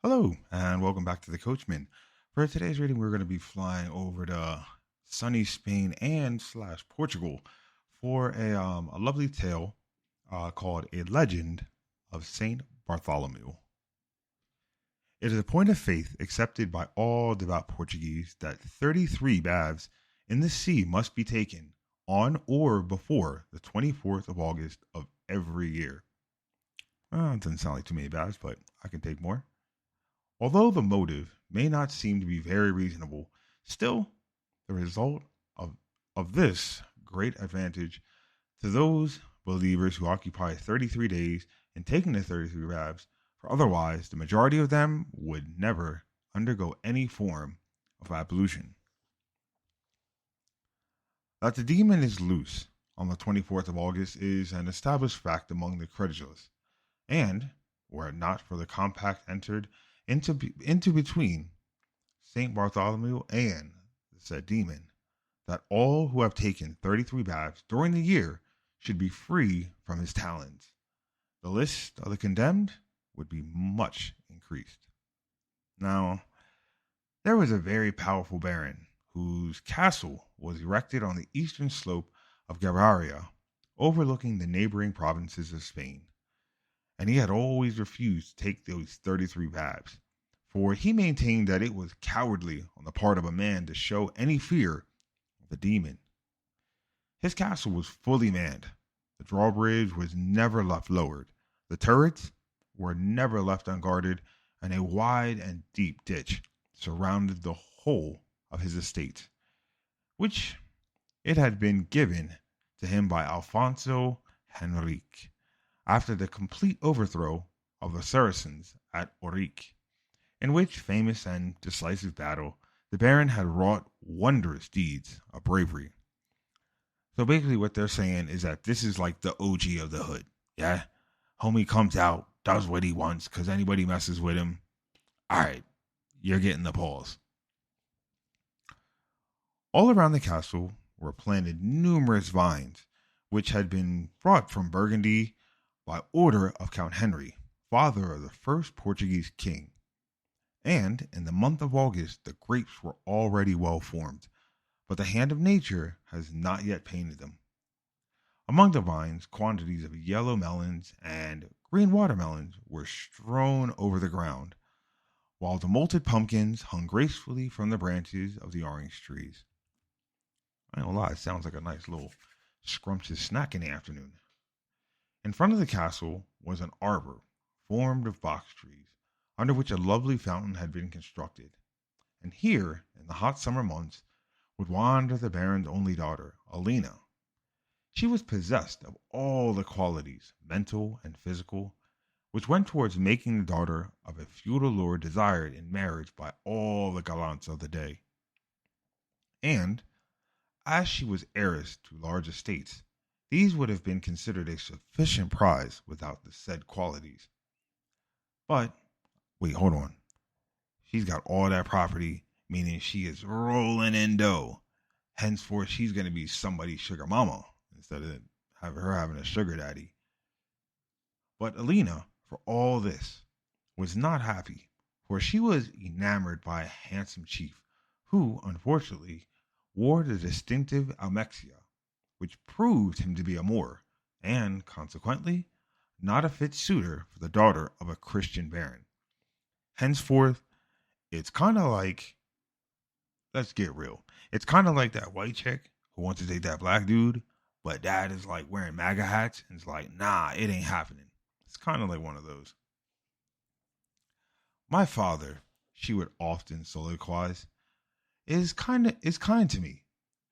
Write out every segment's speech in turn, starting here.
Hello, and welcome back to the Coachman. For today's reading, we're going to be flying over to sunny Spain and slash Portugal for a lovely tale called A Legend of Saint Bartholomew. It is a point of faith accepted by all devout Portuguese that 33 baths in the sea must be taken on or before the 24th of August of every year. It doesn't sound like too many baths, but I can take more. Although the motive may not seem to be very reasonable, still, the result of this great advantage to those believers who occupy 33 days in taking the 33 baths, for otherwise the majority of them would never undergo any form of ablution. That the demon is loose on the 24th of August is an established fact among the credulous, and, were it not for the compact entered into between Saint Bartholomew and the said demon, that all who have taken 33 baths during the year should be free from his talons, the list of the condemned would be much increased. Now, there was a very powerful baron whose castle was erected on the eastern slope of Gavaria, overlooking the neighboring provinces of Spain, and he had always refused to take those 33 baths, for he maintained that it was cowardly on the part of a man to show any fear of the demon. His castle was fully manned. The drawbridge was never left lowered. The turrets were never left unguarded, and a wide and deep ditch surrounded the whole of his estate, which it had been given to him by Alfonso Henrique after the complete overthrow of the Saracens at Orique, in which famous and decisive battle the Baron had wrought wondrous deeds of bravery. So basically what they're saying is that this is like the OG of the hood. Yeah? Homie comes out, does what he wants, because anybody messes with him. Alright, you're getting the paws. All around the castle were planted numerous vines, which had been brought from Burgundy by order of Count Henry, father of the first Portuguese king. And in the month of August, the grapes were already well formed, but the hand of nature has not yet painted them. Among the vines, quantities of yellow melons and green watermelons were strewn over the ground, while the molted pumpkins hung gracefully from the branches of the orange trees. I ain't gonna lie, it sounds like a nice little scrumptious snack in the afternoon. In front of the castle was an arbor formed of box trees, under which a lovely fountain had been constructed. And here, in the hot summer months, would wander the Baron's only daughter, Alina. She was possessed of all the qualities, mental and physical, which went towards making the daughter of a feudal lord desired in marriage by all the gallants of the day. And, as she was heiress to large estates, these would have been considered a sufficient prize without the said qualities. But, wait, hold on. She's got all that property, meaning she is rolling in dough. Henceforth, she's going to be somebody's sugar mama instead of her having a sugar daddy. But Alina, for all this, was not happy, for she was enamored by a handsome chief who, unfortunately, wore the distinctive almexia, which proved him to be a Moor, and, consequently, not a fit suitor for the daughter of a Christian baron. Henceforth, it's kind of like, let's get real, it's kind of like that white chick who wants to date that black dude, but dad is like wearing MAGA hats, and it's like, nah, it ain't happening. It's kind of like one of those. My father, she would often soliloquize, is kind to me,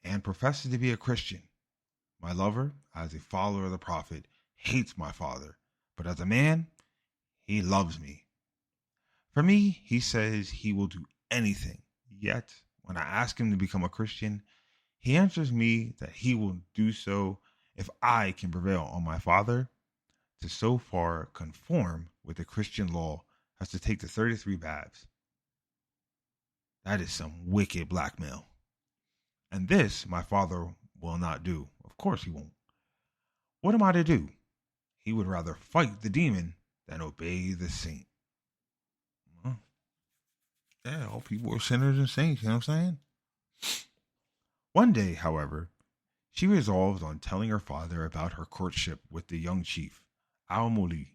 and professes to be a Christian. My lover, as a follower of the prophet, hates my father, but as a man, he loves me. For me, he says he will do anything. Yet, when I ask him to become a Christian, he answers me that he will do so if I can prevail on my father to so far conform with the Christian law as to take the 33 baths. That is some wicked blackmail. And this my father will not do. Of course he won't. What am I to do? He would rather fight the demon than obey the saint. Well, Yeah, all people are sinners and saints, you know what I'm saying? One day, however, she resolved on telling her father about her courtship with the young chief, Al-Muli,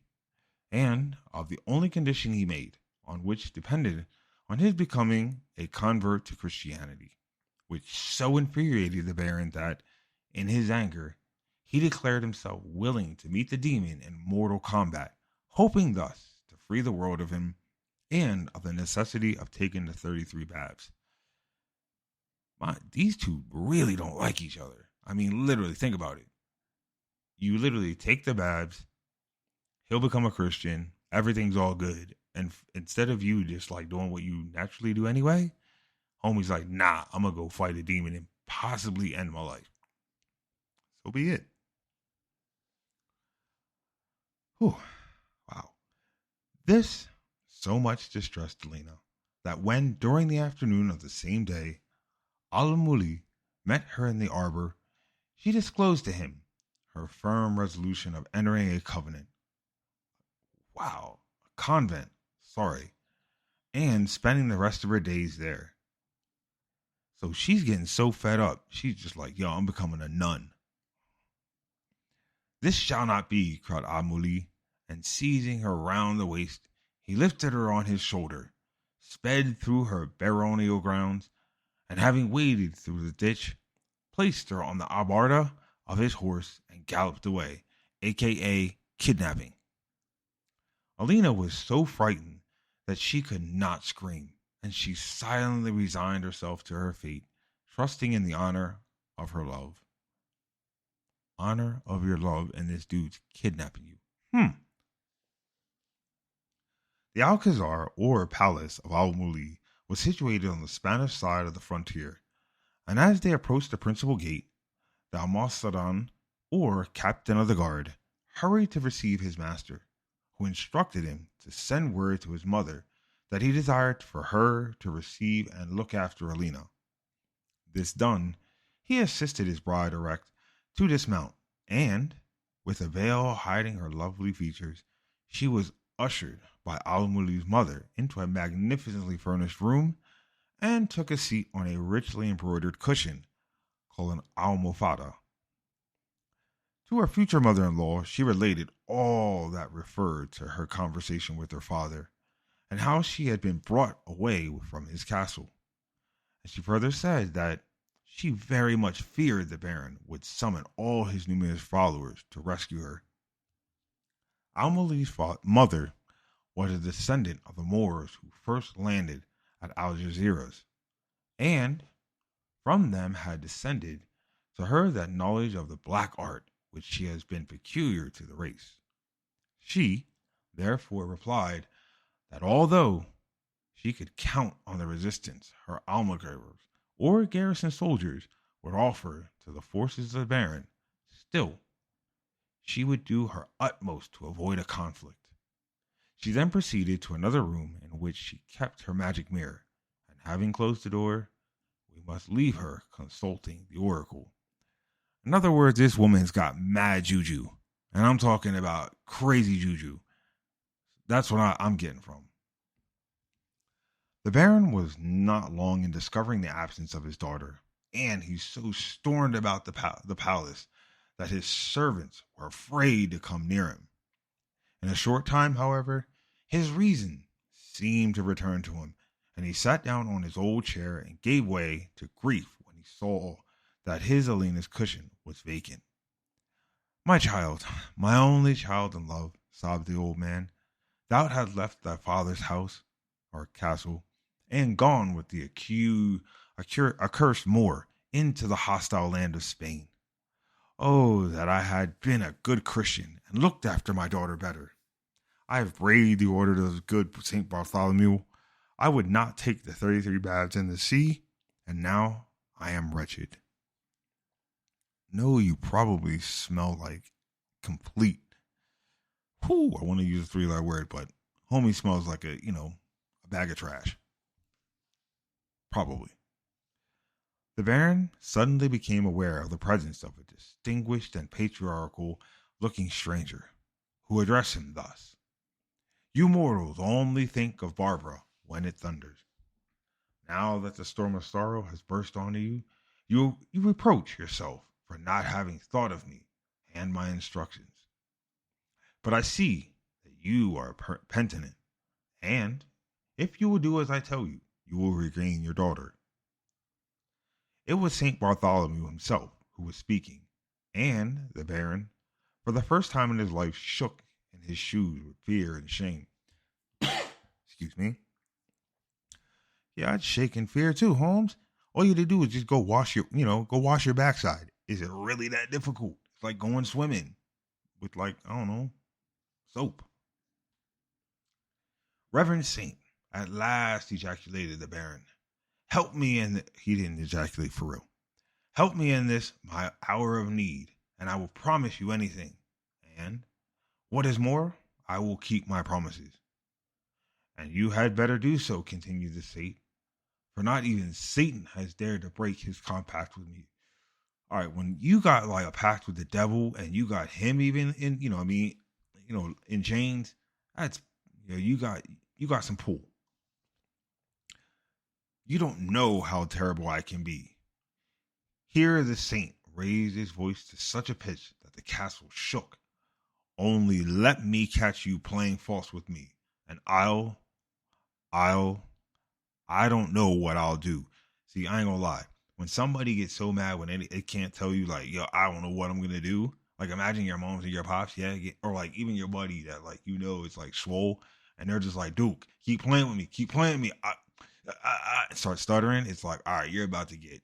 and of the only condition he made, on which depended on his becoming a convert to Christianity, which so infuriated the Baron that, in his anger, he declared himself willing to meet the demon in mortal combat, hoping thus to free the world of him and of the necessity of taking the 33 babs. These two really don't like each other. I mean, literally, think about it. You literally take the babs, he'll become a Christian, everything's all good. And instead of you just like doing what you naturally do anyway, homie's like, nah, I'm gonna go fight a demon and possibly end my life. So be it. Whew. Wow. This so much distressed Lena that when, during the afternoon of the same day, Al-Muli met her in the arbor, she disclosed to him her firm resolution of entering a covenant. Wow, a convent, sorry, and spending the rest of her days there. So she's getting so fed up, she's just like, yo, I'm becoming a nun. This shall not be, cried Al-Muli, and seizing her round the waist, he lifted her on his shoulder, sped through her baronial grounds, and having waded through the ditch, placed her on the abarda of his horse and galloped away, aka kidnapping. Alina was so frightened that she could not scream, and she silently resigned herself to her fate, trusting in the honor of her love. Honor of your love and this dude's kidnapping you. The Alcazar, or palace of Al-Muli, was situated on the Spanish side of the frontier, and as they approached the principal gate, the Almosadan, or captain of the guard, hurried to receive his master, who instructed him to send word to his mother that he desired for her to receive and look after Alina. This done, he assisted his bride erect to dismount, and, with a veil hiding her lovely features, she was ushered by Al-Muli's mother into a magnificently furnished room and took a seat on a richly embroidered cushion called an almofada. To her future mother-in-law, she related all that referred to her conversation with her father and how she had been brought away from his castle. And she further said that she very much feared the Baron would summon all his numerous followers to rescue her. Al-Muli's mother was a descendant of the Moors who first landed at Algeciras, and from them had descended to her that knowledge of the black art which she has been peculiar to the race. She, therefore, replied that although she could count on the resistance her almogavers or garrison soldiers would offer to the forces of the Baron, still she would do her utmost to avoid a conflict. She then proceeded to another room in which she kept her magic mirror, and having closed the door, we must leave her consulting the oracle. In other words, this woman's got mad juju, and I'm talking about crazy juju. That's what I'm getting from. The Baron was not long in discovering the absence of his daughter, and he so stormed about the palace that his servants were afraid to come near him. In a short time, however, his reason seemed to return to him, and he sat down on his old chair and gave way to grief when he saw that his Alina's cushion was vacant. My child, my only child in love, sobbed the old man, thou hast left thy father's house, or castle, and gone with the accursed Moor into the hostile land of Spain. Oh, that I had been a good Christian and looked after my daughter better. I have braved the order of good St. Bartholomew. I would not take the 33 baths in the sea, and now I am wretched. No, you probably smell like complete. Whew, I want to use a three-letter word, but homie smells like a bag of trash. Probably. The Baron suddenly became aware of the presence of a distinguished and patriarchal-looking stranger, who addressed him thus. You mortals only think of Barbara when it thunders. Now that the storm of sorrow has burst onto you, you reproach yourself for not having thought of me and my instructions. But I see that you are penitent, and if you will do as I tell you, you will regain your daughter. It was St. Bartholomew himself who was speaking, and the Baron, for the first time in his life, shook in his shoes with fear and shame. Excuse me. Yeah, I'd shake in fear too, Holmes. All you had to do is just go wash your backside. Is it really that difficult? It's like going swimming with, like, I don't know, soap. Reverend Saint, at last ejaculated the Baron. Help me in he didn't ejaculate for real. Help me in this, my hour of need, and I will promise you anything. And, what is more, I will keep my promises. And you had better do so, continued the saint, for not even Satan has dared to break his compact with me. All right, when you got like a pact with the devil and you got him even in, in chains, that's, you got some pull. You don't know how terrible I can be. Here the saint raised his voice to such a pitch that the castle shook. Only let me catch you playing false with me, and I don't know what I'll do. See, I ain't gonna lie. When somebody gets so mad when it can't tell you, like, yo, I don't know what I'm gonna do. Like, imagine your moms and your pops, yeah, or like even your buddy that, like, it's like swole, and they're just like, Duke, keep playing with me. I start stuttering. It's like, all right, you're about to get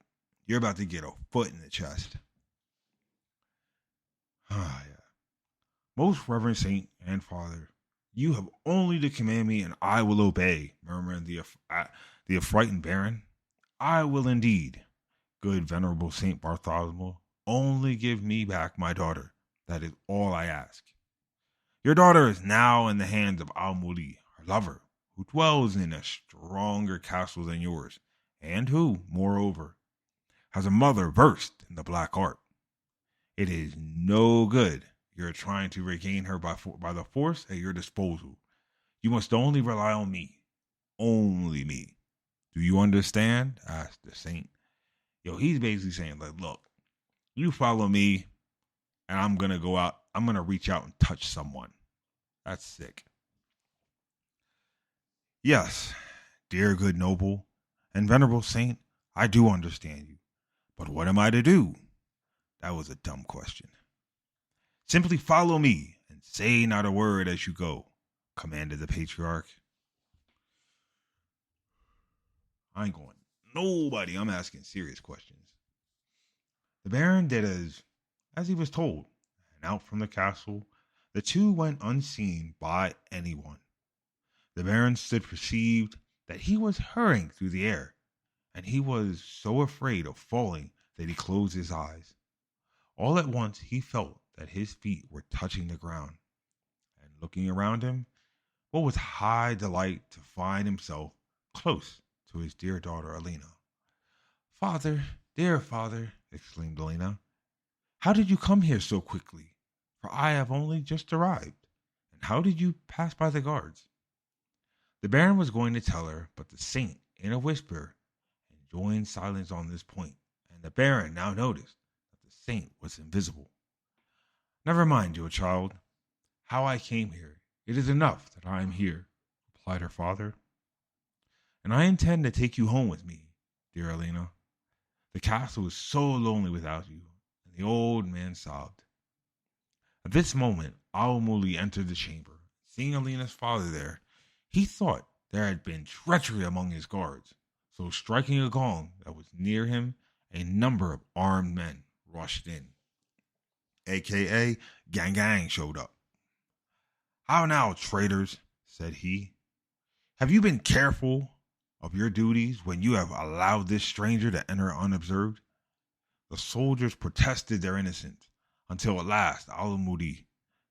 a foot in the chest. Ah, yeah. Most Reverend Saint and Father, you have only to command me, and I will obey, murmured the affrighted Baron. I will indeed. Good Venerable Saint Bartholomew, only give me back my daughter. That is all I ask. Your daughter is now in the hands of Al-Muli, her lover, who dwells in a stronger castle than yours, and who, moreover, has a mother versed in the black art. It is no good you're trying to regain her by the force at your disposal. You must only rely on me. Only me. Do you understand? Asked the saint. He's basically saying, like, look, you follow me, and I'm going to go out. I'm going to reach out and touch someone. That's sick. Yes, dear good noble and venerable saint, I do understand you. But what am I to do? That was a dumb question. Simply follow me and say not a word as you go, commanded the patriarch. I ain't going nobody. I'm asking serious questions. The Baron did as he was told, and out from the castle, the two went unseen by anyone. The Baron stood perceived that he was hurrying through the air, and he was so afraid of falling that he closed his eyes. All at once he felt that his feet were touching the ground, and looking around him, what was high delight to find himself close to his dear daughter Alina. Father, dear father, exclaimed Alina, how did you come here so quickly? For I have only just arrived. And how did you pass by the guards? The Baron was going to tell her, but the saint, in a whisper, enjoined silence on this point, and the Baron now noticed that the saint was invisible. Never mind, dear child, how I came here. It is enough that I am here, replied her father. And I intend to take you home with me, dear Alina. The castle is so lonely without you, and the old man sobbed. At this moment, Al-Muli entered the chamber. Seeing Alina's father there, he thought there had been treachery among his guards, so striking a gong that was near him, a number of armed men rushed in. A.K.A. Gang showed up. How now, traitors, said he. Have you been careful of your duties when you have allowed this stranger to enter unobserved? The soldiers protested their innocence, until at last Al-Muli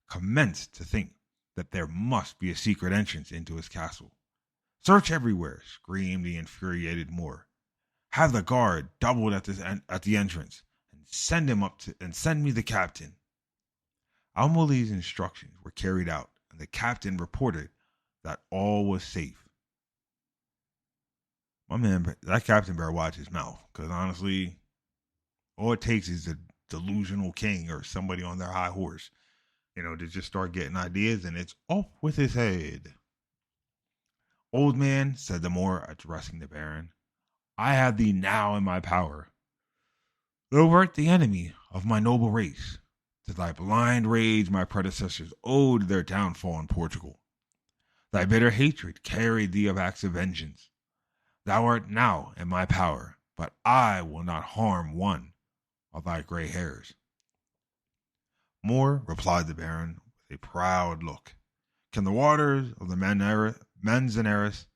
commenced to think that there must be a secret entrance into his castle. Search everywhere, screamed the infuriated Moor. Have the guard doubled at the entrance, and send me the captain. Al-Muli's instructions were carried out, and the captain reported that all was safe. my man, that captain better watch his mouth. Because honestly, all it takes is a delusional king or somebody on their high horse, to just start getting ideas and it's off with his head. Old man, said the Moor, addressing the Baron, I have thee now in my power. Thou art the enemy of my noble race. To thy blind rage my predecessors owed their downfall in Portugal. Thy bitter hatred carried thee of acts of vengeance. Thou art now in my power, but I will not harm one of thy gray hairs. Moor, replied the Baron, with a proud look, can the waters of the Manzanares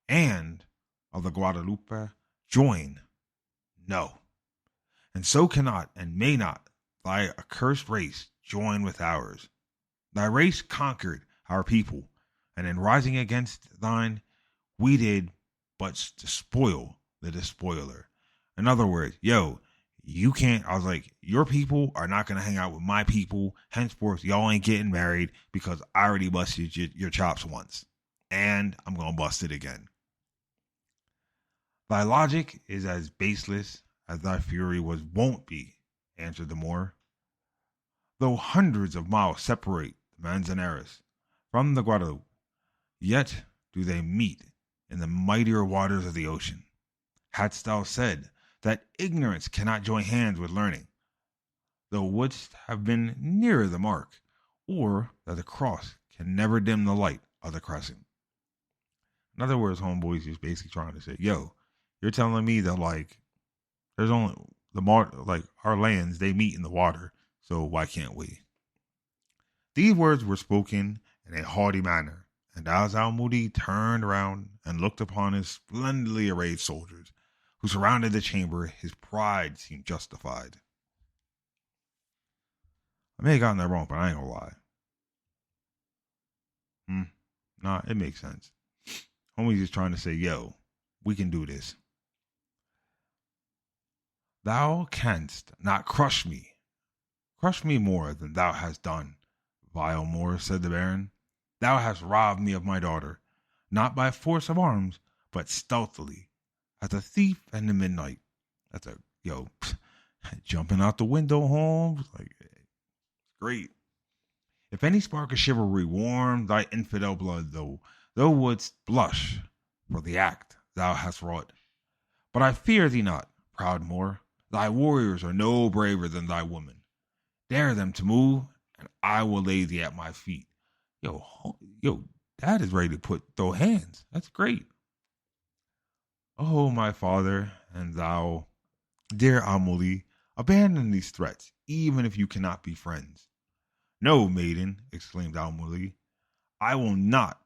and of the Guadalupe join? No. And so cannot and may not thy accursed race join with ours. Thy race conquered our people, and in rising against thine, we did but despoil the despoiler. In other words, you can't, I was like, your people are not going to hang out with my people. Henceforth, y'all ain't getting married because I already busted your chops once. And I'm going to bust it again. Thy logic is as baseless as thy fury won't be, answered the Moor. Though hundreds of miles separate the Manzanares from the Guadalupe, yet do they meet in the mightier waters of the ocean. Hadst thou said that ignorance cannot join hands with learning, thou wouldst have been nearer the mark, or that the cross can never dim the light of the crescent. In other words, homeboys is basically trying to say, you're telling me that there's only our lands, they meet in the water, so why can't we? These words were spoken in a haughty manner, and as Al-Mudi turned around and looked upon his splendidly arrayed soldiers who surrounded the chamber, his pride seemed justified. I may have gotten that wrong, but I ain't gonna lie. Nah, it makes sense. Homie's just trying to say, we can do this. Thou canst not crush me more than thou hast done, vile Moor, said the Baron. Thou hast robbed me of my daughter, not by force of arms, but stealthily, as a thief in the midnight. That's jumping out the window, Holmes. Great. If any spark of chivalry warmed thy infidel blood, thou wouldst blush for the act thou hast wrought. But I fear thee not, proud Moor. Thy warriors are no braver than thy women. Dare them to move, and I will lay thee at my feet. Dad is ready to throw hands. That's great. Oh, my father, and thou, dear Amuli, abandon these threats, even if you cannot be friends. No, maiden, exclaimed Amuli, I will not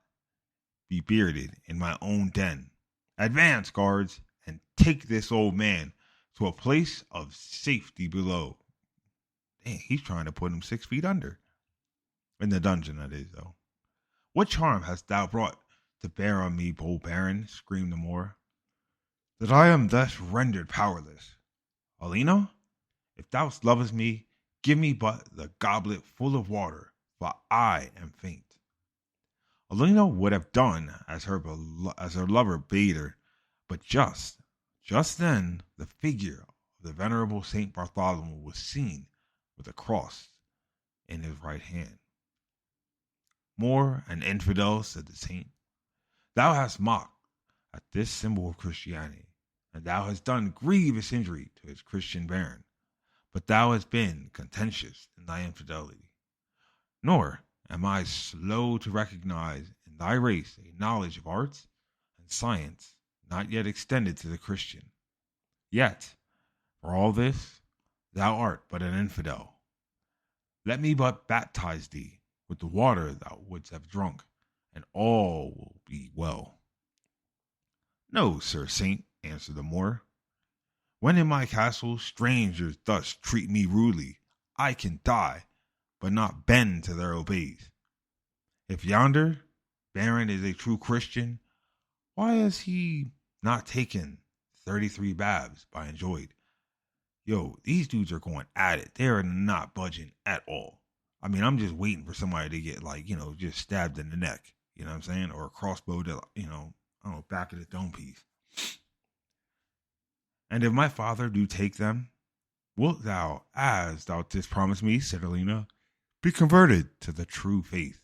be bearded in my own den. Advance, guards, and take this old man to a place of safety below. Dang, he's trying to put him 6 feet under. In the dungeon, that is, though. What charm hast thou brought to bear on me, bold Baron? Screamed the Moor, that I am thus rendered powerless. Alina, if thou lovest me, give me but the goblet full of water, for I am faint. Alina would have done as her lover bade her, but just then the figure of the venerable Saint Bartholomew was seen with a cross in his right hand. Moor, an infidel, said the saint, thou hast mocked at this symbol of Christianity, and thou hast done grievous injury to his Christian baron, but thou hast been contentious in thy infidelity. Nor am I slow to recognize in thy race a knowledge of arts and science not yet extended to the Christian. Yet, for all this, thou art but an infidel. Let me but baptize thee with the water thou wouldst have drunk, and all will be well. No, sir saint, answered the Moor. When in my castle strangers thus treat me rudely, I can die, but not bend to their obeys. If yonder baron is a true Christian, why has he not taken 33 babs by enjoyed? These dudes are going at it. They are not budging at all. I mean, I'm just waiting for somebody to get just stabbed in the neck. You know what I'm saying? Or a crossbow to, back of the dome piece. And if my father do take them, wilt thou, as thou didst promise me, said Alina, be converted to the true faith.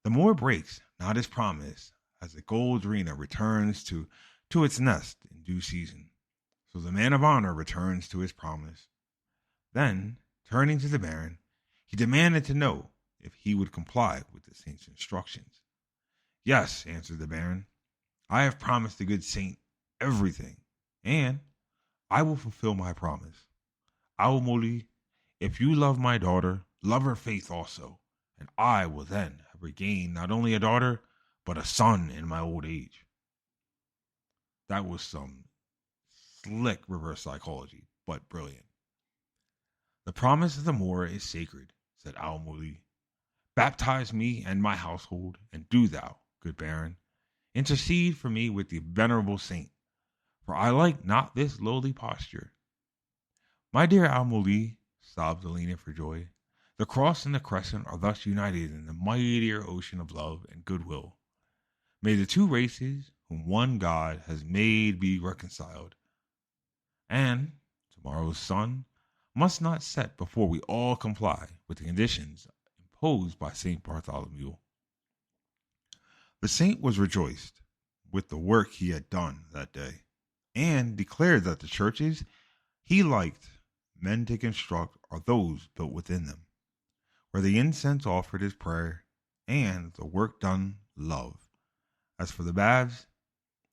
The Moor breaks not his promise, as the gold rena returns to its nest in due season. So the man of honor returns to his promise. Then, turning to the baron, he demanded to know if he would comply with the saint's instructions. Yes, answered the baron, I have promised the good saint everything, and I will fulfill my promise. Aumoli, if you love my daughter, love her faith also, and I will then have regained not only a daughter, but a son in my old age. That was some slick reverse psychology, but brilliant. The promise of the Moor is sacred, said Aumoli. Baptize me and my household, and do thou, good baron, intercede for me with the venerable saint, for I like not this lowly posture. My dear Aumoli, sobbed Alina for joy, the cross and the crescent are thus united in the mightier ocean of love and goodwill. May the two races, whom one God has made, be reconciled. And tomorrow's sun must not set before we all comply with the conditions imposed by St. Bartholomew. The saint was rejoiced with the work he had done that day, and declared that the churches he liked men to construct are those built within them, where the incense offered is prayer, and the work done love. As for the baths,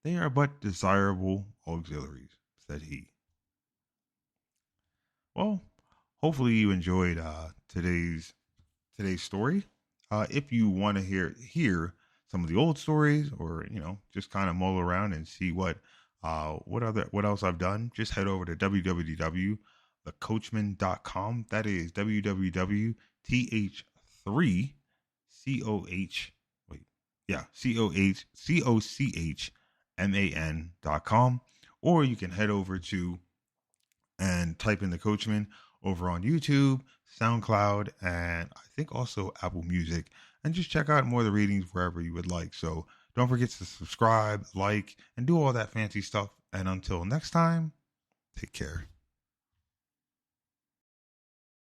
they are but desirable auxiliaries, said he. Well, hopefully you enjoyed today's story. If you want to hear some of the old stories, or just kind of mull around and see what else I've done, just head over to www.thecoachman.com. That is www.th3 coachman.com, or you can head over to and type in the Coachman over on YouTube, SoundCloud, and I think also Apple Music, and just check out more of the readings wherever you would like. So don't forget to subscribe, like, and do all that fancy stuff. And until next time, take care.